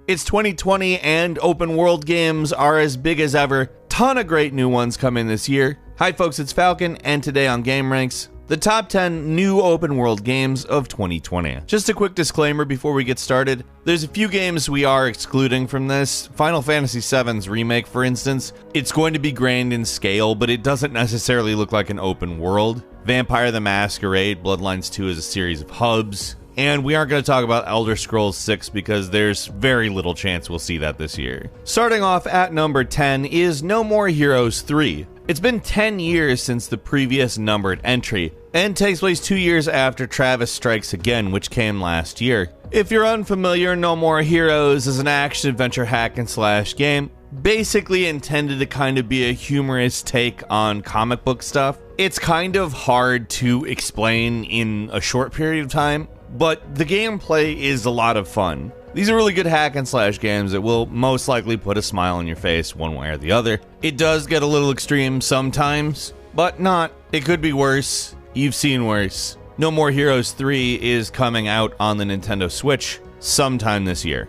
It's 2020 and open world games are as big as ever. Ton of great new ones coming this year. Hi folks, it's Falcon, and today on GameRanks, the top 10 new open world games of 2020. Just a quick disclaimer before we get started. There's a few games we are excluding from this. Final Fantasy VII's remake, for instance. It's going to be grand in scale, but it doesn't necessarily look like an open world. Vampire the Masquerade Bloodlines 2 is a series of hubs. And we aren't going to talk about Elder Scrolls 6 because there's very little chance we'll see that this year. Starting off at number 10 is No More Heroes 3. It's been 10 years since the previous numbered entry, and takes place 2 years after Travis Strikes Again, which came last year. If you're unfamiliar, No More Heroes is an action-adventure hack-and-slash game, basically intended to kind of be a humorous take on comic book stuff. It's kind of hard to explain in a short period of time, but the gameplay is a lot of fun. These are really good hack-and-slash games that will most likely put a smile on your face one way or the other. It does get a little extreme sometimes, but not. It could be worse. You've seen worse. No More Heroes 3 is coming out on the Nintendo Switch sometime this year.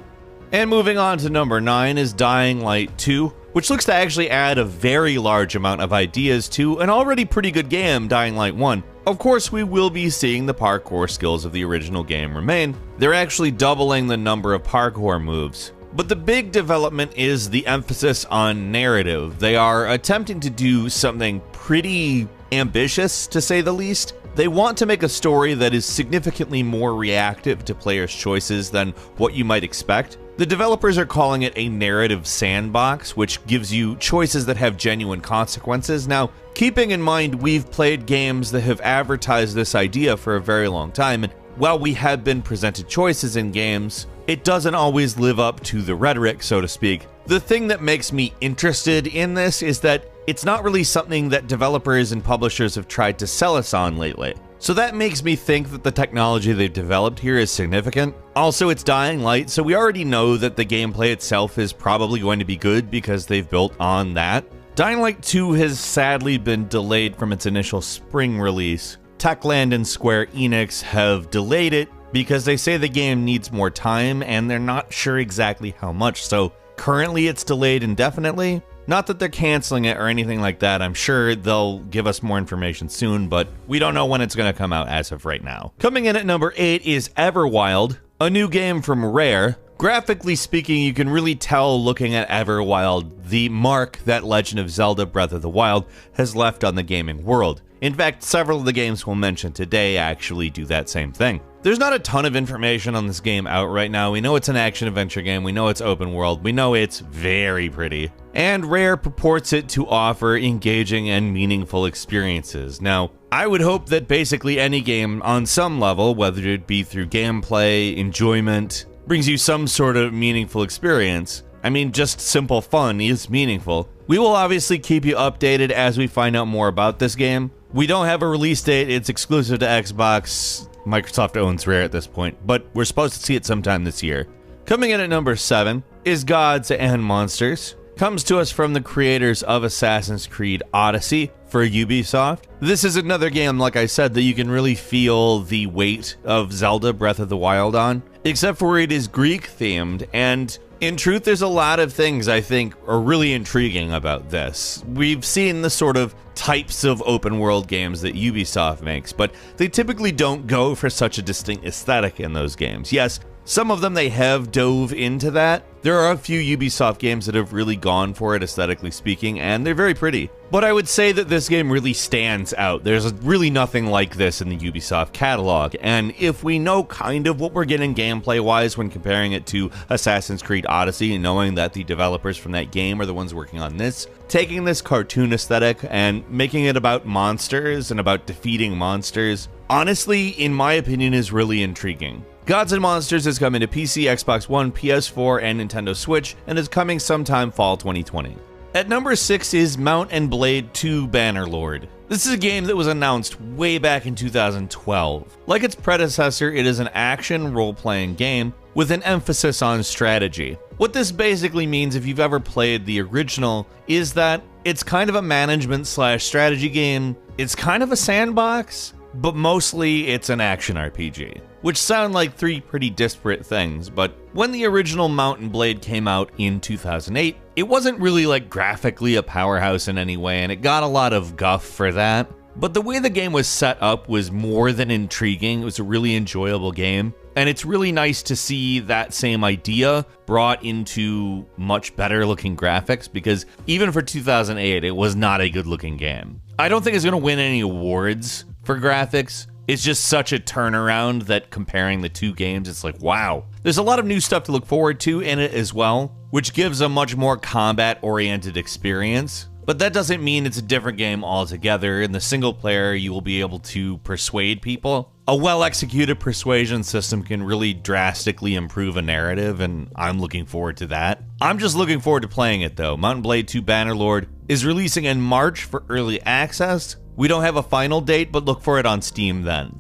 And moving on to number 9 is Dying Light 2, which looks to actually add a very large amount of ideas to an already pretty good game, Dying Light 1. Of course, we will be seeing the parkour skills of the original game remain. They're actually doubling the number of parkour moves. But the big development is the emphasis on narrative. They are attempting to do something pretty ambitious, to say the least. They want to make a story that is significantly more reactive to players' choices than what you might expect. The developers are calling it a narrative sandbox, which gives you choices that have genuine consequences. Now, keeping in mind we've played games that have advertised this idea for a very long time, and while we have been presented choices in games, it doesn't always live up to the rhetoric, so to speak. The thing that makes me interested in this is that it's not really something that developers and publishers have tried to sell us on lately. So that makes me think that the technology they've developed here is significant. Also, it's Dying Light, so we already know that the gameplay itself is probably going to be good because they've built on that. Dying Light 2 has sadly been delayed from its initial spring release. Techland and Square Enix have delayed it because they say the game needs more time and they're not sure exactly how much, so currently it's delayed indefinitely. Not that they're canceling it or anything like that. I'm sure they'll give us more information soon, but we don't know when it's going to come out as of right now. Coming in at number 8 is Everwild, a new game from Rare. Graphically speaking, you can really tell looking at Everwild the mark that Legend of Zelda Breath of the Wild has left on the gaming world. In fact, several of the games we'll mention today actually do that same thing. There's not a ton of information on this game out right now. We know it's an action-adventure game, we know it's open world, we know it's very pretty. And Rare purports it to offer engaging and meaningful experiences. Now, I would hope that basically any game on some level, whether it be through gameplay, enjoyment, brings you some sort of meaningful experience. I mean, just simple fun is meaningful. We will obviously keep you updated as we find out more about this game. We don't have a release date, it's exclusive to Xbox. Microsoft owns Rare at this point, but we're supposed to see it sometime this year. Coming in at number 7 is Gods and Monsters. Comes to us from the creators of Assassin's Creed Odyssey for Ubisoft. This is another game, like I said, that you can really feel the weight of Zelda Breath of the Wild on, except for it is Greek themed, and in truth, there's a lot of things I think are really intriguing about this. We've seen the sort of types of open world games that Ubisoft makes, but they typically don't go for such a distinct aesthetic in those games. Yes, some of them they have dove into that. There are a few Ubisoft games that have really gone for it aesthetically speaking, and they're very pretty. But I would say that this game really stands out. There's really nothing like this in the Ubisoft catalog, and if we know kind of what we're getting gameplay-wise when comparing it to Assassin's Creed Odyssey, and knowing that the developers from that game are the ones working on this, taking this cartoon aesthetic and making it about monsters and about defeating monsters, honestly, in my opinion, is really intriguing. Gods and Monsters is coming to PC, Xbox One, PS4, and Nintendo Switch, and is coming sometime fall 2020. At number 6 is Mount and Blade 2 Bannerlord. This is a game that was announced way back in 2012. Like its predecessor, it is an action role-playing game with an emphasis on strategy. What this basically means, if you've ever played the original, is that it's kind of a management/strategy game. It's kind of a sandbox. but mostly it's an action RPG, which sound like three pretty disparate things. But when the original Mount & Blade came out in 2008, it wasn't really like graphically a powerhouse in any way, and it got a lot of guff for that. But the way the game was set up was more than intriguing. It was a really enjoyable game. And it's really nice to see that same idea brought into much better looking graphics, because even for 2008, it was not a good looking game. I don't think it's going to win any awards for graphics. It's just such a turnaround that comparing the two games, it's like, wow. There's a lot of new stuff to look forward to in it as well, which gives a much more combat-oriented experience. But that doesn't mean it's a different game altogether. In the single player, you will be able to persuade people. A well-executed persuasion system can really drastically improve a narrative, and I'm looking forward to that. I'm just looking forward to playing it though. Mount & Blade 2 Bannerlord is releasing in March for early access. We don't have a final date, but look for it on Steam then.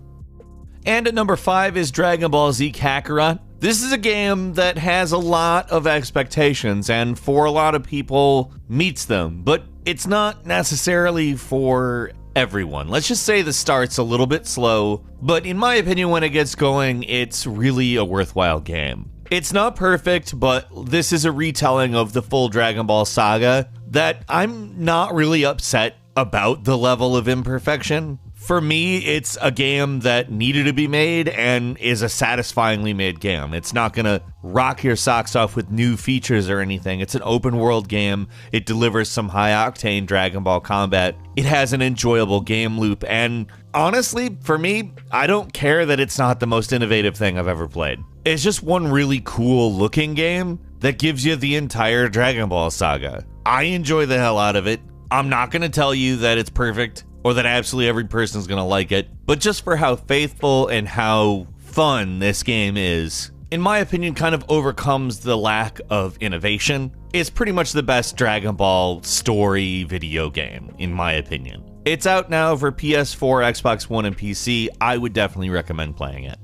And at number 5 is Dragon Ball Z Kakarot. This is a game that has a lot of expectations, and for a lot of people, meets them, but it's not necessarily for everyone. Let's just say the start's a little bit slow, but in my opinion, when it gets going, it's really a worthwhile game. It's not perfect, but this is a retelling of the full Dragon Ball saga that I'm not really upset about the level of imperfection. For me, it's a game that needed to be made and is a satisfyingly made game. It's not gonna rock your socks off with new features or anything. It's an open world game. It delivers some high octane Dragon Ball combat. It has an enjoyable game loop, and honestly, for me, I don't care that it's not the most innovative thing I've ever played. It's just one really cool looking game that gives you the entire Dragon Ball saga. I enjoy the hell out of it. I'm not gonna tell you that it's perfect, or that absolutely every person's gonna like it, but just for how faithful and how fun this game is, in my opinion, kind of overcomes the lack of innovation. It's pretty much the best Dragon Ball story video game, in my opinion. It's out now for PS4, Xbox One, and PC. I would definitely recommend playing it.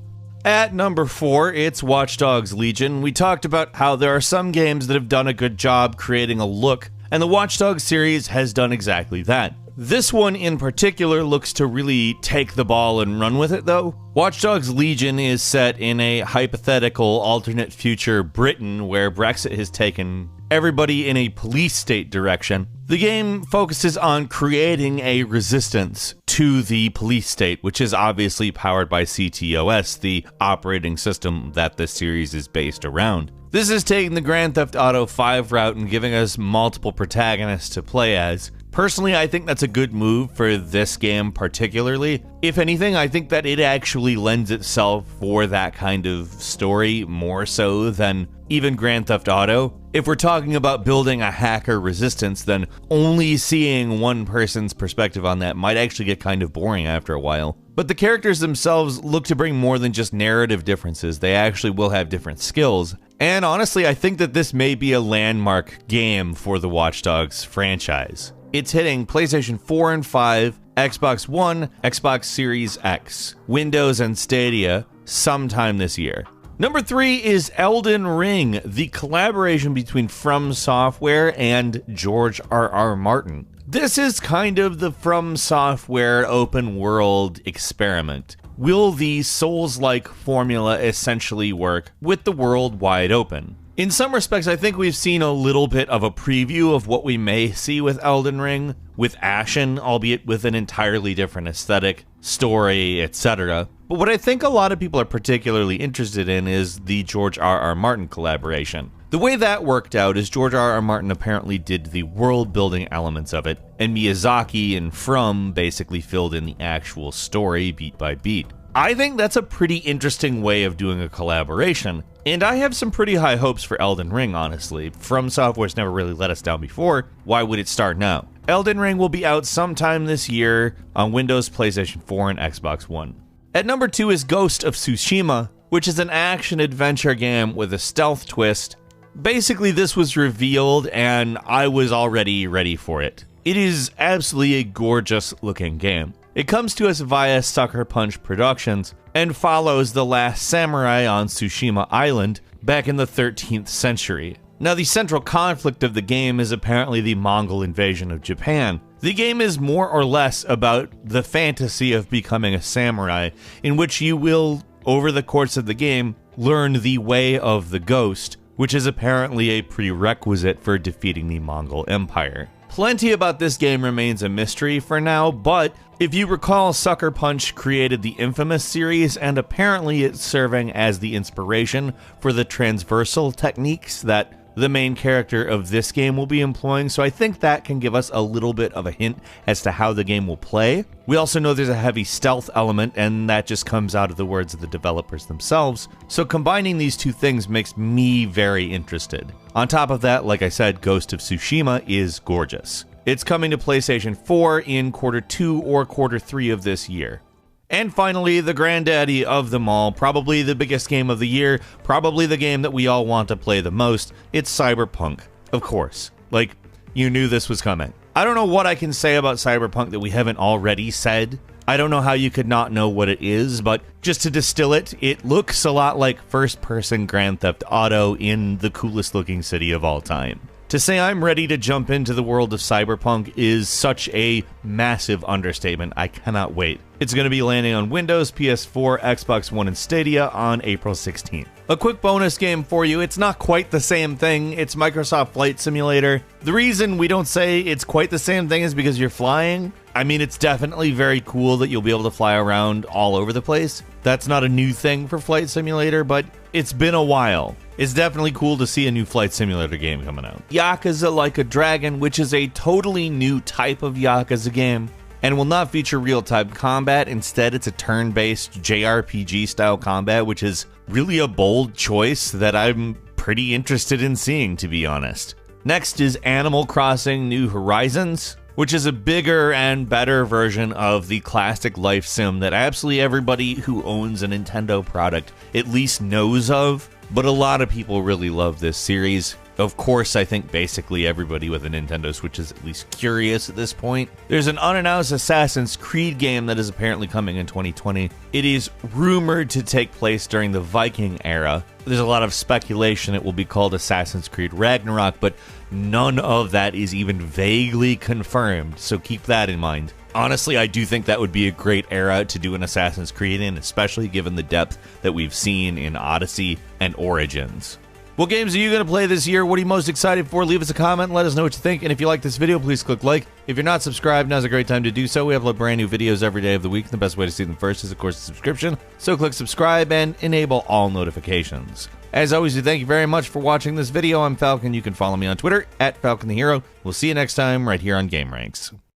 At number 4, it's Watch Dogs Legion. We talked about how there are some games that have done a good job creating a look, and the Watch Dogs series has done exactly that. This one in particular looks to really take the ball and run with it though. Watch Dogs Legion is set in a hypothetical alternate future Britain where Brexit has taken everybody in a police state direction. The game focuses on creating a resistance to the police state, which is obviously powered by CTOS, the operating system that the series is based around. This is taking the Grand Theft Auto 5 route and giving us multiple protagonists to play as. Personally, I think that's a good move for this game particularly. If anything, I think that it actually lends itself for that kind of story more so than even Grand Theft Auto. If we're talking about building a hacker resistance, then only seeing one person's perspective on that might actually get kind of boring after a while. But the characters themselves look to bring more than just narrative differences. They actually will have different skills. And honestly, I think that this may be a landmark game for the Watch Dogs franchise. It's hitting PlayStation 4 and 5, Xbox One, Xbox Series X, Windows, and Stadia sometime this year. Number 3 is Elden Ring, the collaboration between From Software and George R.R. Martin. This is kind of the From Software open world experiment. Will the Souls-like formula essentially work with the world wide open? In some respects, I think we've seen a little bit of a preview of what we may see with Elden Ring, with Ashen, albeit with an entirely different aesthetic, story, etc. But what I think a lot of people are particularly interested in is the George R.R. Martin collaboration. The way that worked out is George R.R. Martin apparently did the world-building elements of it, and Miyazaki and From basically filled in the actual story beat by beat. I think that's a pretty interesting way of doing a collaboration, and I have some pretty high hopes for Elden Ring, honestly. From Software's never really let us down before, why would it start now? Elden Ring will be out sometime this year on Windows, PlayStation 4, and Xbox One. At number 2 is Ghost of Tsushima, which is an action-adventure game with a stealth twist. Basically, this was revealed, and I was already ready for it. It is absolutely a gorgeous-looking game. It comes to us via Sucker Punch Productions and follows The Last Samurai on Tsushima Island back in the 13th century. Now, the central conflict of the game is apparently the Mongol invasion of Japan. The game is more or less about the fantasy of becoming a samurai, in which you will, over the course of the game, learn the way of the ghost, which is apparently a prerequisite for defeating the Mongol Empire. Plenty about this game remains a mystery for now, but if you recall, Sucker Punch created the Infamous series, and apparently it's serving as the inspiration for the transversal techniques that the main character of this game will be employing, so I think that can give us a little bit of a hint as to how the game will play. We also know there's a heavy stealth element, and that just comes out of the words of the developers themselves, so combining these two things makes me very interested. On top of that, like I said, Ghost of Tsushima is gorgeous. It's coming to PlayStation 4 in Q2 or Q3 of this year. And finally, the granddaddy of them all, probably the biggest game of the year, probably the game that we all want to play the most, it's Cyberpunk. Of course. Like, you knew this was coming. I don't know what I can say about Cyberpunk that we haven't already said. I don't know how you could not know what it is, but just to distill it, it looks a lot like first-person Grand Theft Auto in the coolest looking city of all time. To say I'm ready to jump into the world of Cyberpunk is such a massive understatement. I cannot wait. It's going to be landing on Windows, PS4, Xbox One, and Stadia on April 16th. A quick bonus game for you. It's not quite the same thing. It's Microsoft Flight Simulator. The reason we don't say it's quite the same thing is because you're flying. I mean, it's definitely very cool that you'll be able to fly around all over the place. That's not a new thing for Flight Simulator, but it's been a while. It's definitely cool to see a new Flight Simulator game coming out. Yakuza Like a Dragon, which is a totally new type of Yakuza game, and will not feature real-time combat. Instead, it's a turn-based JRPG-style combat, which is really a bold choice that I'm pretty interested in seeing, to be honest. Next is Animal Crossing New Horizons, which is a bigger and better version of the classic life sim that absolutely everybody who owns a Nintendo product at least knows of, but a lot of people really love this series. Of course, I think basically everybody with a Nintendo Switch is at least curious at this point. There's an unannounced Assassin's Creed game that is apparently coming in 2020. It is rumored to take place during the Viking era. There's a lot of speculation it will be called Assassin's Creed Ragnarok, but none of that is even vaguely confirmed, so keep that in mind. Honestly, I do think that would be a great era to do an Assassin's Creed in, especially given the depth that we've seen in Odyssey and Origins. What games are you going to play this year? What are you most excited for? Leave us a comment and let us know what you think. And if you like this video, please click like. If you're not subscribed, now's a great time to do so. We upload brand new videos every day of the week. The best way to see them first is, of course, a subscription. So click subscribe and enable all notifications. As always, we thank you very much for watching this video. I'm Falcon. You can follow me on Twitter @FalconTheHero. We'll see you next time right here on GameRanks.